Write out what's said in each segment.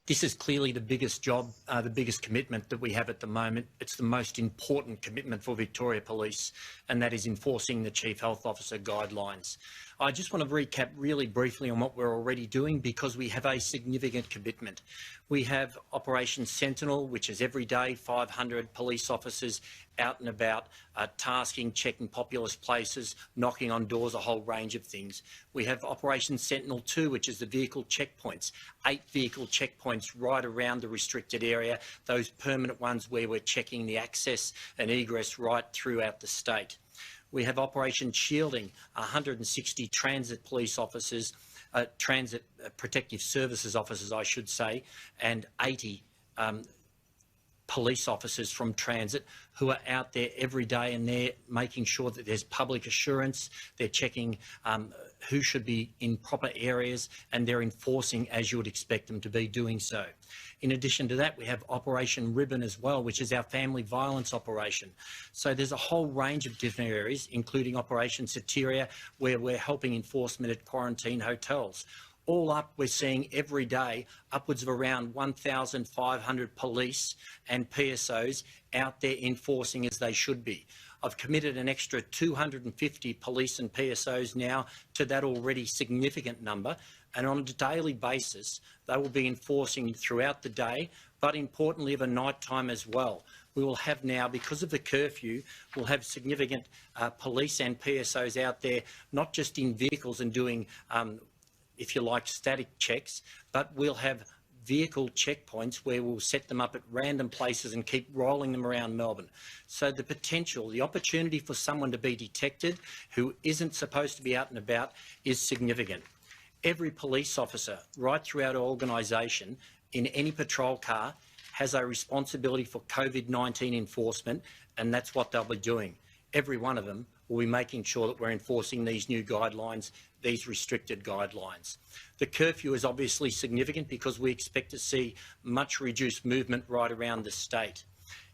This is clearly the biggest job, the biggest commitment that we have at the moment. It's the most important commitment for Victoria Police, and that is enforcing the Chief Health Officer guidelines. I just want to recap really briefly on what we're already doing, because we have a significant commitment. We have Operation Sentinel, which is every day 500 police officers out and about, tasking, checking populous places, knocking on doors, a whole range of things. We have Operation Sentinel 2, which is the vehicle checkpoints, 8 vehicle checkpoints right around the restricted area, those permanent ones where we're checking the access and egress right throughout the state. We have Operation Shielding, 160 transit police officers, transit protective services officers, I should say, and 80 police officers from transit who are out there every day, and they're making sure that there's public assurance, they're checking who should be in proper areas, and they're enforcing as you would expect them to be doing so. In addition to that, we have Operation Ribbon as well, which is our family violence operation. So there's a whole range of different areas, including Operation Soteria, where we're helping enforcement at quarantine hotels. All up, we're seeing every day upwards of around 1,500 police and PSOs out there enforcing as they should be. I've committed an extra 250 police and PSOs now to that already significant number, and on a daily basis they will be enforcing throughout the day, but importantly of a night time as well. We will have now, because of the curfew, we'll have significant police and PSOs out there, not just in vehicles and doing if you like, static checks, but we'll have vehicle checkpoints where we'll set them up at random places and keep rolling them around Melbourne. So the potential, the opportunity for someone to be detected who isn't supposed to be out and about is significant. Every police officer right throughout our organisation in any patrol car has a responsibility for COVID-19 enforcement, and that's what they'll be doing. Every one of them will be making sure that we're enforcing these new guidelines, these restricted guidelines. The curfew is obviously significant because we expect to see much reduced movement right around the state.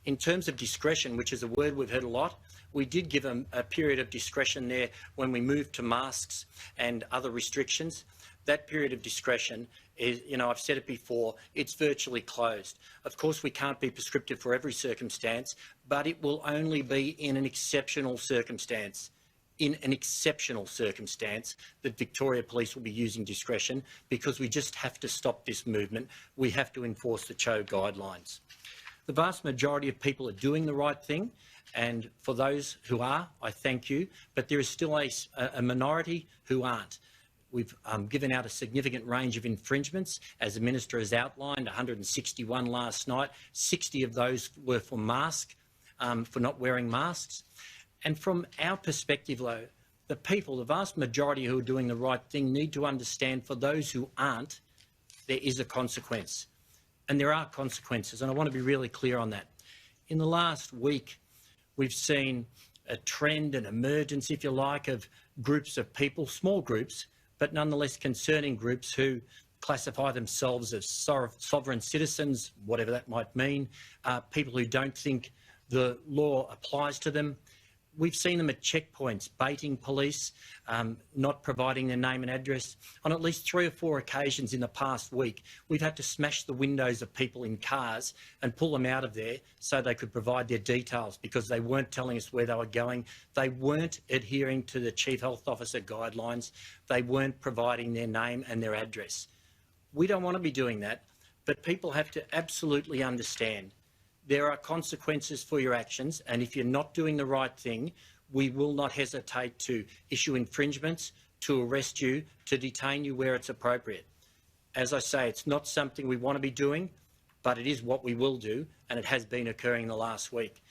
In terms of discretion, which is a word we've heard a lot, we did give a period of discretion there when we moved to masks and other restrictions. That period of discretion is, I've said it before, it's virtually closed. Of course, we can't be prescriptive for every circumstance, but it will only be in an exceptional circumstance. In an exceptional circumstance that Victoria Police will be using discretion, because we just have to stop this movement. We have to enforce the CHO guidelines. The vast majority of people are doing the right thing, and for those who are, I thank you, but there is still a minority who aren't. We've given out a significant range of infringements, as the Minister has outlined, 161 last night. 60 of those were for for not wearing masks. And from our perspective, though, the people, the vast majority who are doing the right thing, need to understand for those who aren't, there is a consequence. And there are consequences, and I want to be really clear on that. In the last week, we've seen a trend, an emergence, if you like, of groups of people, small groups, but nonetheless concerning groups who classify themselves as sovereign citizens, whatever that might mean, people who don't think the law applies to them. We've seen them at checkpoints, baiting police, not providing their name and address. On at least 3 or 4 occasions in the past week, we've had to smash the windows of people in cars and pull them out of there so they could provide their details, because they weren't telling us where they were going. They weren't adhering to the Chief Health Officer guidelines. They weren't providing their name and their address. We don't want to be doing that, but people have to absolutely understand there are consequences for your actions, and if you're not doing the right thing, we will not hesitate to issue infringements, to arrest you, to detain you where it's appropriate. As I say, it's not something we want to be doing, but it is what we will do, and it has been occurring in the last week.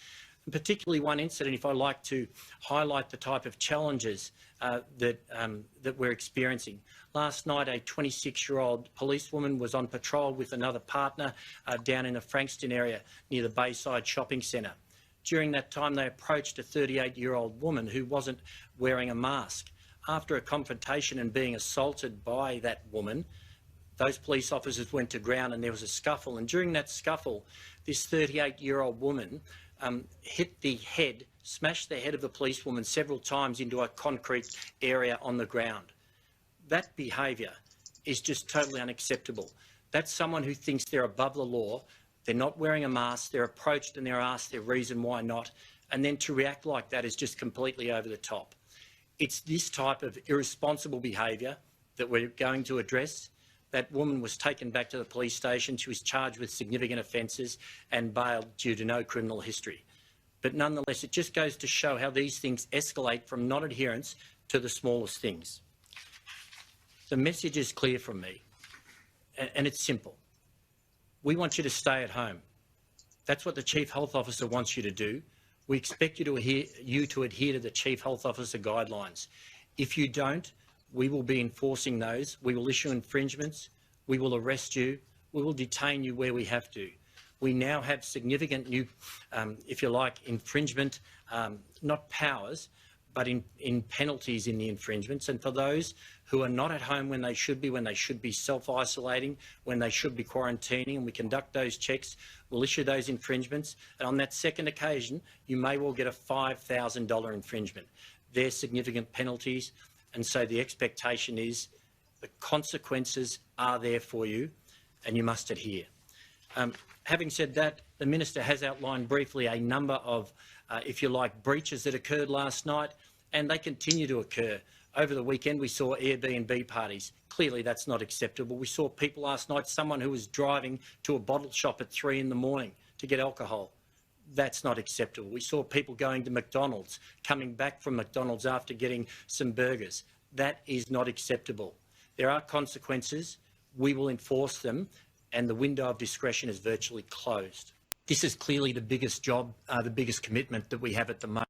And particularly one incident, if I like to highlight the type of challenges that we're experiencing. Last night, a 26-year-old policewoman was on patrol with another partner down in the Frankston area near the Bayside Shopping Centre. During that time, they approached a 38-year-old woman who wasn't wearing a mask. After a confrontation and being assaulted by that woman, those police officers went to ground and there was a scuffle. And during that scuffle, this 38-year-old woman hit the head, smashed the head of the policewoman several times into a concrete area on the ground. That behaviour is just totally unacceptable. That's someone who thinks they're above the law, they're not wearing a mask, they're approached and they're asked their reason why not, and then to react like that is just completely over the top. It's this type of irresponsible behaviour that we're going to address. That woman was taken back to the police station. She was charged with significant offences and bailed due to no criminal history. But nonetheless, it just goes to show how these things escalate from non-adherence to the smallest things. The message is clear from me, and it's simple. We want you to stay at home. That's what the Chief Health Officer wants you to do. We expect you to adhere to the Chief Health Officer guidelines. If you don't, we will be enforcing those. We will issue infringements. We will arrest you. We will detain you where we have to. We now have significant new, if you like, infringement, not powers, but in penalties in the infringements. And for those who are not at home when they should be self-isolating, when they should be quarantining, and we conduct those checks, we'll issue those infringements. And on that second occasion, you may well get a $5,000 infringement. They're significant penalties. And so the expectation is the consequences are there for you and you must adhere. Having said that, the Minister has outlined briefly a number of, if you like, breaches that occurred last night, and they continue to occur. Over the weekend, we saw Airbnb parties. Clearly, that's not acceptable. We saw people last night, someone who was driving to a bottle shop at 3 in the morning to get alcohol. That's not acceptable. We saw people going to McDonald's, coming back from McDonald's after getting some burgers. That is not acceptable. There are consequences. We will enforce them, and the window of discretion is virtually closed. This is clearly the biggest job, the biggest commitment that we have at the moment.